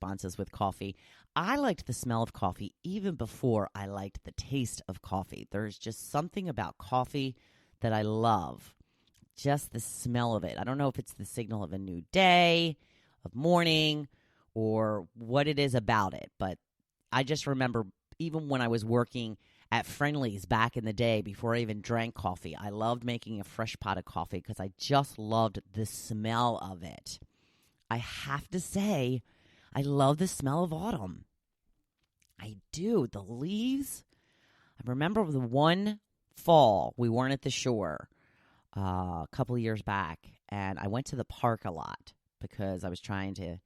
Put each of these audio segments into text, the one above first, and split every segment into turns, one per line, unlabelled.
responses with coffee. I liked the smell of coffee even before I liked the taste of coffee. There's just something about coffee that I love. Just the smell of it. I don't know if it's the signal of a new day, of morning, or what it is about it. But I just remember even when I was working at Friendly's back in the day before I even drank coffee, I loved making a fresh pot of coffee because I just loved the smell of it. I have to say, I love the smell of autumn. I do. The leaves. I remember the one fall we weren't at the shore a couple of years back, and I went to the park a lot because I was trying to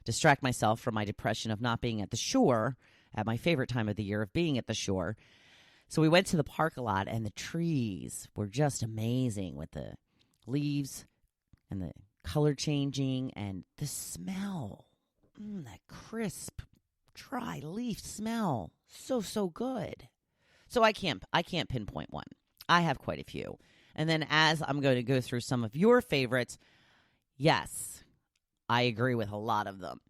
distract myself from my depression of not being at the shore at my favorite time of the year of being at the shore. So we went to the park a lot, and the trees were just amazing with the leaves and the color changing and the smell. That crisp, dry leaf smell. So good. So I can't pinpoint one. I have quite a few. And then as I'm going to go through some of your favorites, yes, I agree with a lot of them.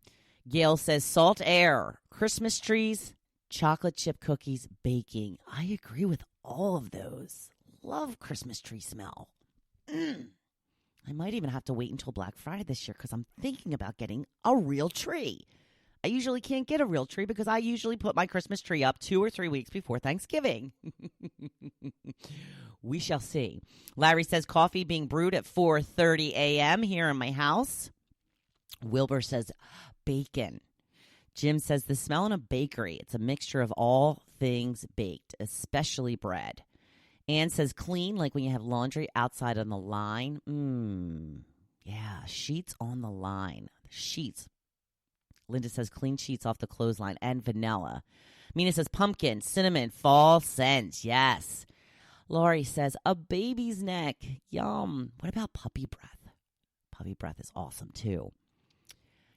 Gail says salt air, Christmas trees, chocolate chip cookies, baking. I agree with all of those. Love Christmas tree smell. I might even have to wait until Black Friday this year because I'm thinking about getting a real tree. I usually can't get a real tree because I usually put my Christmas tree up 2 or 3 weeks before Thanksgiving. We shall see. Larry says coffee being brewed at 4:30 a.m. here in my house. Wilbur says bacon. Jim says the smell in a bakery. It's a mixture of all things baked, especially bread. Ann says clean, like when you have laundry outside on the line. Yeah, sheets on the line. Sheets. Linda says clean sheets off the clothesline and vanilla. Mina says pumpkin, cinnamon, fall scents. Yes. Laurie says a baby's neck. Yum. What about puppy breath? Puppy breath is awesome too.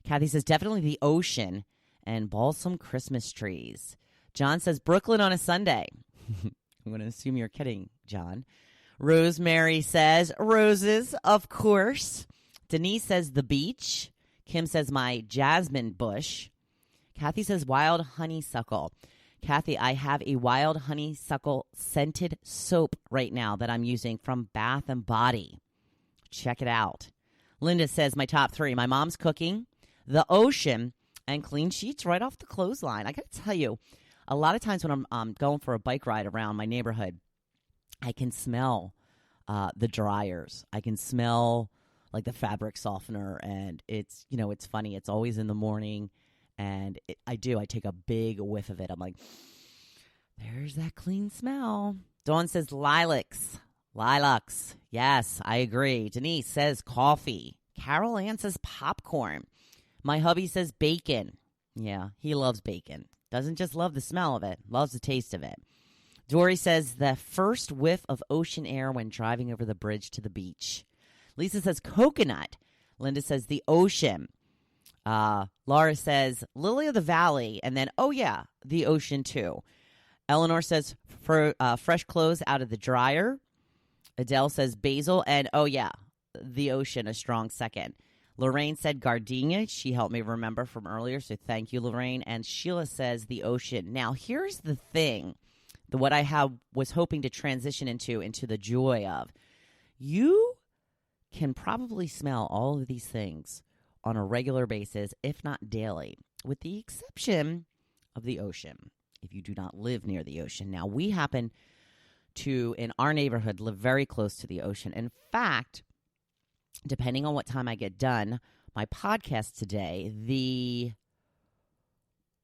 Kathy says definitely the ocean and balsam Christmas trees. John says Brooklyn on a Sunday. I'm going to assume you're kidding, John. Rosemary says roses, of course. Denise says the beach. Kim says my jasmine bush. Kathy says wild honeysuckle. Kathy, I have a wild honeysuckle scented soap right now that I'm using from Bath and Body. Check it out. Linda says my top 3. My mom's cooking, the ocean, and clean sheets right off the clothesline. I got to tell you, a lot of times when I'm going for a bike ride around my neighborhood, I can smell the dryers. I can smell like the fabric softener, and it's funny. It's always in the morning, and I take a big whiff of it. I'm like, there's that clean smell. Dawn says lilacs. Yes, I agree. Denise says coffee. Carol Ann says popcorn. My hubby says bacon. Yeah, he loves bacon. Doesn't just love the smell of it, loves the taste of it. Dory says the first whiff of ocean air when driving over the bridge to the beach. Lisa says coconut. Linda says the ocean. Laura says lily of the valley. And then, oh, yeah, the ocean, too. Eleanor says fresh clothes out of the dryer. Adele says basil. And, oh, yeah, the ocean, a strong second. Lorraine said gardenia. She helped me remember from earlier, so thank you, Lorraine. And Sheila says the ocean. Now, here's the thing, what I was hoping to transition into the joy of. You can probably smell all of these things on a regular basis, if not daily, with the exception of the ocean, if you do not live near the ocean. Now, we happen to, in our neighborhood, live very close to the ocean. In fact, depending on what time I get done, my podcast today, the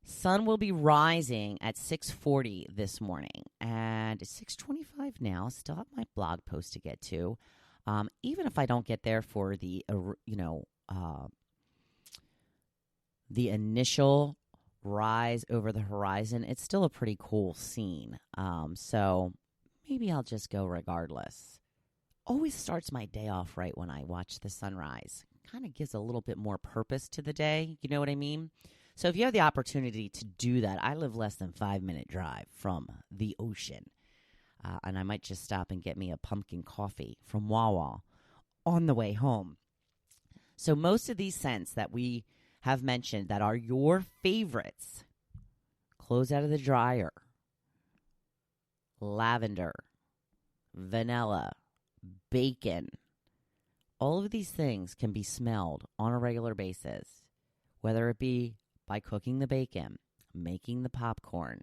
sun will be rising at 6:40 this morning. And it's 6:25 now. Still have my blog post to get to. Even if I don't get there for the initial rise over the horizon, it's still a pretty cool scene. So maybe I'll just go regardless. Always starts my day off right when I watch the sunrise. Kind of gives a little bit more purpose to the day. You know what I mean? So if you have the opportunity to do that, I live less than 5-minute drive from the ocean. And I might just stop and get me a pumpkin coffee from Wawa on the way home. So most of these scents that we have mentioned that are your favorites. Clothes out of the dryer, lavender, vanilla, bacon. All of these things can be smelled on a regular basis, whether it be by cooking the bacon, making the popcorn,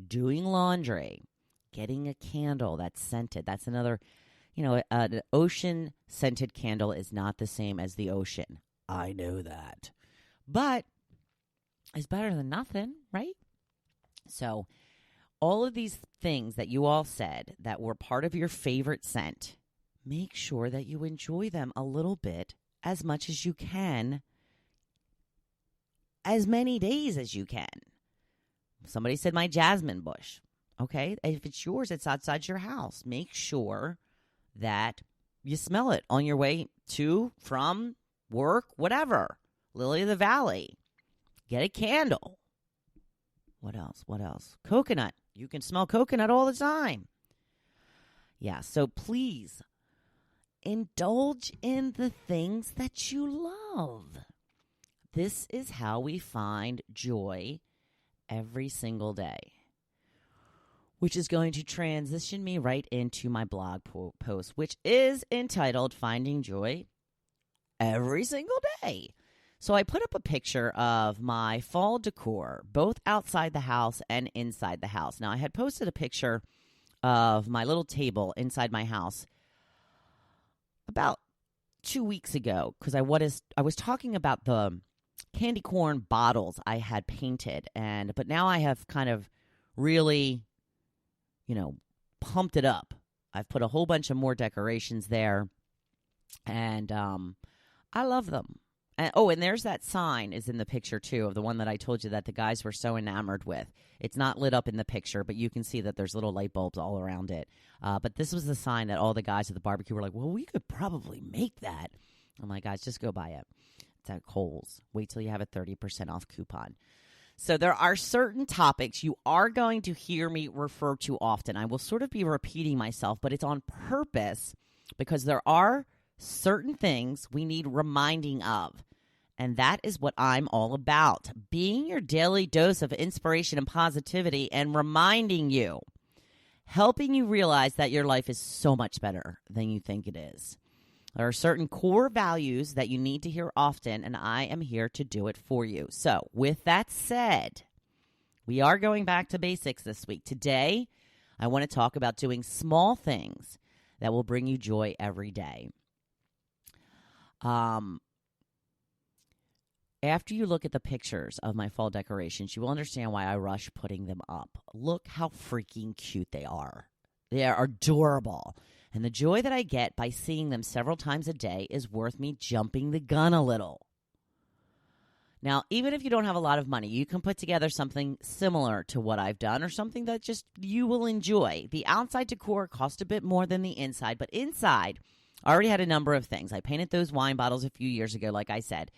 doing laundry, getting a candle that's scented. That's another, an ocean scented candle is not the same as the ocean. I know that. But it's better than nothing, right? So all of these things that you all said that were part of your favorite scent, make sure that you enjoy them a little bit as much as you can, as many days as you can. Somebody said my jasmine bush. Okay, if it's yours, it's outside your house. Make sure that you smell it on your way to, from, work, whatever. Lily of the Valley. Get a candle. What else? Coconut. You can smell coconut all the time. Yeah, so please indulge in the things that you love. This is how we find joy every single day, which is going to transition me right into my blog post, which is entitled Finding Joy Every Single Day. So I put up a picture of my fall decor, both outside the house and inside the house. Now, I had posted a picture of my little table inside my house about 2 weeks ago because I was talking about the candy corn bottles I had painted, but now I have kind of really, pumped it up. I've put a whole bunch of more decorations there, and I love them. And there's that sign is in the picture, too, of the one that I told you that the guys were so enamored with. It's not lit up in the picture, but you can see that there's little light bulbs all around it. But this was the sign that all the guys at the barbecue were like, well, we could probably make that. I'm like, guys, just go buy it. It's at Kohl's. Wait till you have a 30% off coupon. So there are certain topics you are going to hear me refer to often. I will sort of be repeating myself, but it's on purpose because there are certain things we need reminding of. And that is what I'm all about. Being your daily dose of inspiration and positivity and reminding you. Helping you realize that your life is so much better than you think it is. There are certain core values that you need to hear often, and I am here to do it for you. So, with that said, we are going back to basics this week. Today, I want to talk about doing small things that will bring you joy every day. After you look at the pictures of my fall decorations, you will understand why I rush putting them up. Look how freaking cute they are. They are adorable. And the joy that I get by seeing them several times a day is worth me jumping the gun a little. Now, even if you don't have a lot of money, you can put together something similar to what I've done or something that just you will enjoy. The outside decor cost a bit more than the inside, but inside, I already had a number of things. I painted those wine bottles a few years ago, like I said.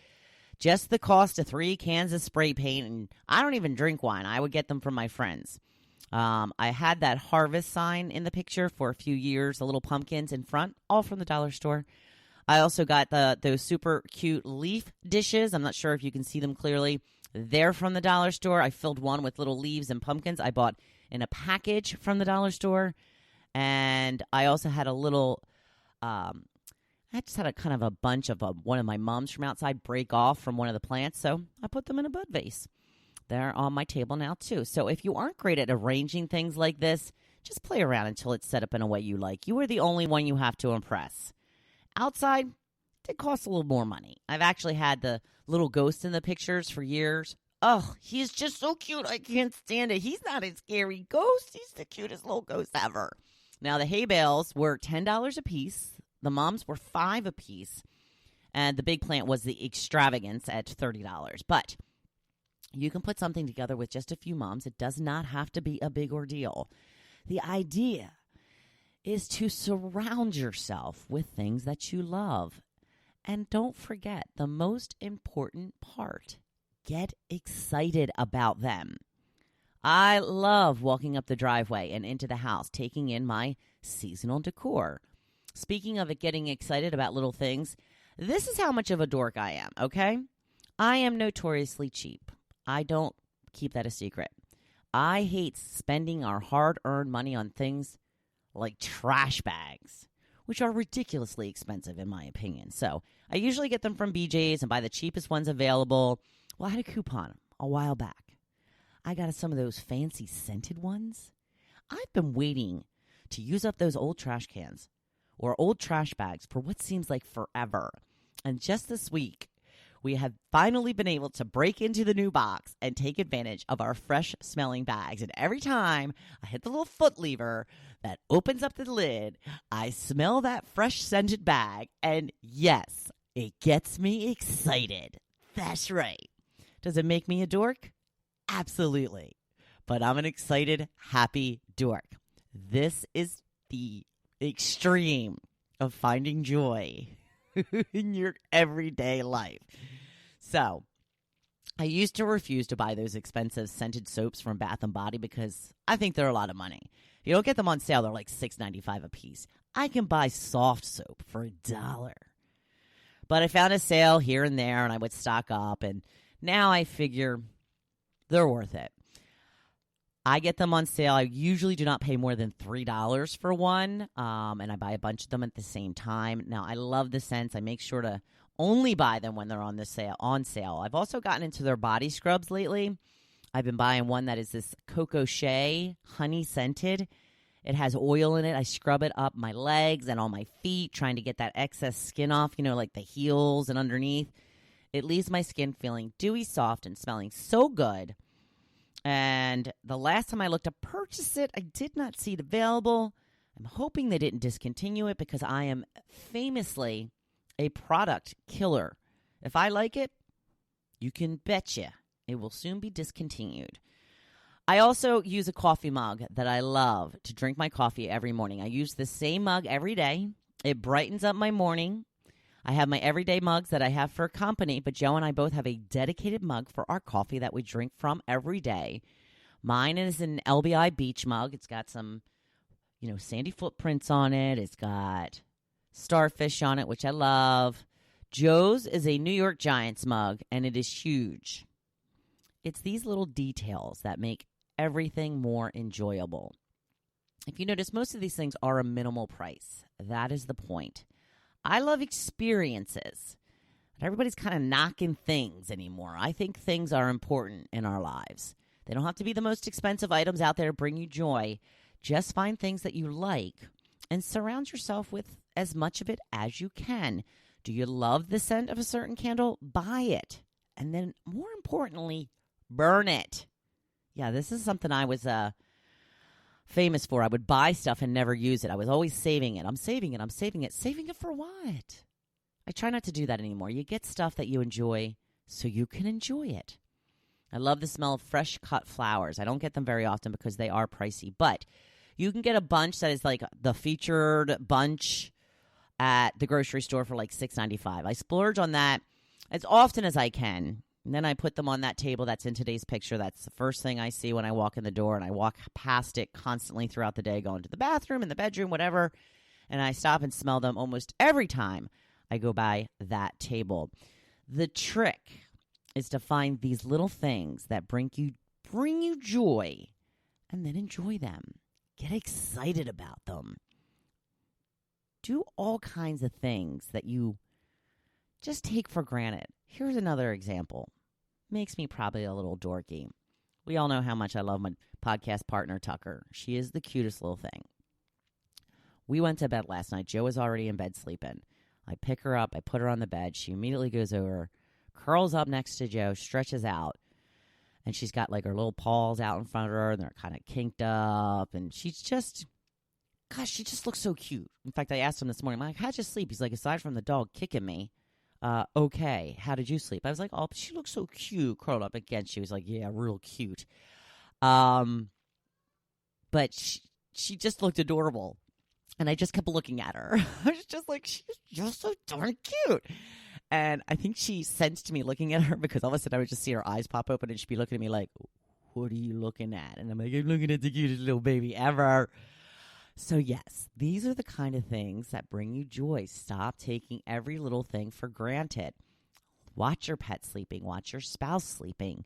Just the cost of 3 cans of spray paint, and I don't even drink wine. I would get them from my friends. I had that harvest sign in the picture for a few years, the little pumpkins in front, all from the dollar store. I also got those super cute leaf dishes. I'm not sure if you can see them clearly. They're from the dollar store. I filled one with little leaves and pumpkins I bought in a package from the dollar store. And I also had a little... I just had a kind of a bunch of one of my mums from outside break off from one of the plants, so I put them in a bud vase. They're on my table now, too. So if you aren't great at arranging things like this, just play around until it's set up in a way you like. You are the only one you have to impress. Outside, it costs a little more money. I've actually had the little ghost in the pictures for years. Oh, he's just so cute. I can't stand it. He's not a scary ghost. He's the cutest little ghost ever. Now, the hay bales were $10 a piece. The mums were $5 a piece, and the big plant was the extravagance at $30. But you can put something together with just a few mums. It does not have to be a big ordeal. The idea is to surround yourself with things that you love. And don't forget the most important part. Get excited about them. I love walking up the driveway and into the house, taking in my seasonal decor. Speaking of it getting excited about little things, this is how much of a dork I am, okay? I am notoriously cheap. I don't keep that a secret. I hate spending our hard-earned money on things like trash bags, which are ridiculously expensive in my opinion. So I usually get them from BJ's and buy the cheapest ones available. Well, I had a coupon a while back. I got some of those fancy scented ones. I've been waiting to use up those old trash cans or old trash bags for what seems like forever. And just this week, we have finally been able to break into the new box and take advantage of our fresh smelling bags. And every time I hit the little foot lever that opens up the lid, I smell that fresh scented bag. And yes, it gets me excited. That's right. Does it make me a dork? Absolutely. But I'm an excited, happy dork. This is the extreme of finding joy in your everyday life. So, I used to refuse to buy those expensive scented soaps from Bath & Body because I think they're a lot of money. If you don't get them on sale, they're like $6.95 a piece. I can buy soft soap for $1. But I found a sale here and there, and I would stock up, and now I figure they're worth it. I get them on sale. I usually do not pay more than $3 for one, and I buy a bunch of them at the same time. Now, I love the scents. I make sure to only buy them when they're on sale. I've also gotten into their body scrubs lately. I've been buying one that is this Coco Shea honey scented. It has oil in it. I scrub it up my legs and on my feet, trying to get that excess skin off, like the heels and underneath. It leaves my skin feeling dewy, soft, and smelling so good. And the last time I looked to purchase it, I did not see it available. I'm hoping they didn't discontinue it because I am famously a product killer. If I like it, you can betcha it will soon be discontinued. I also use a coffee mug that I love to drink my coffee every morning. I use the same mug every day. It brightens up my morning. I have my everyday mugs that I have for company, but Joe and I both have a dedicated mug for our coffee that we drink from every day. Mine is an LBI beach mug. It's got some, sandy footprints on it. It's got starfish on it, which I love. Joe's is a New York Giants mug, and it is huge. It's these little details that make everything more enjoyable. If you notice, most of these things are a minimal price. That is the point. I love experiences. Everybody's kind of knocking things anymore. I think things are important in our lives. They don't have to be the most expensive items out there to bring you joy. Just find things that you like and surround yourself with as much of it as you can. Do you love the scent of a certain candle? Buy it. And then, more importantly, burn it. Yeah, this is something I was famous for. I would buy stuff and never use it. I was always saving it. I'm saving it. Saving it for what? I try not to do that anymore. You get stuff that you enjoy so you can enjoy it. I love the smell of fresh cut flowers. I don't get them very often because they are pricey, but you can get a bunch that is like the featured bunch at the grocery store for like $6.95. I splurge on that as often as I can. And then I put them on that table that's in today's picture. That's the first thing I see when I walk in the door, and I walk past it constantly throughout the day, going to the bathroom, in the bedroom, whatever. And I stop and smell them almost every time I go by that table. The trick is to find these little things that bring you joy, and then enjoy them. Get excited about them. Do all kinds of things that you just take for granted. Here's another example. Makes me probably a little dorky. We all know how much I love my podcast partner, Tucker. She is the cutest little thing. We went to bed last night. Joe was already in bed sleeping. I pick her up. I put her on the bed. She immediately goes over, curls up next to Joe, stretches out, and she's got like her little paws out in front of her, and they're kind of kinked up, and she just looks so cute. In fact, I asked him this morning, I'm like, how'd you sleep? He's like, aside from the dog kicking me, okay, how did you sleep? I was like, oh, she looks so cute, curled up again. She was like, yeah, real cute. But she just looked adorable. And I just kept looking at her. I was just like, she's just so darn cute. And I think she sensed me looking at her because all of a sudden I would just see her eyes pop open and she'd be looking at me like, what are you looking at? And I'm like, I'm looking at the cutest little baby ever. So yes, these are the kind of things that bring you joy. Stop taking every little thing for granted. Watch your pet sleeping. Watch your spouse sleeping.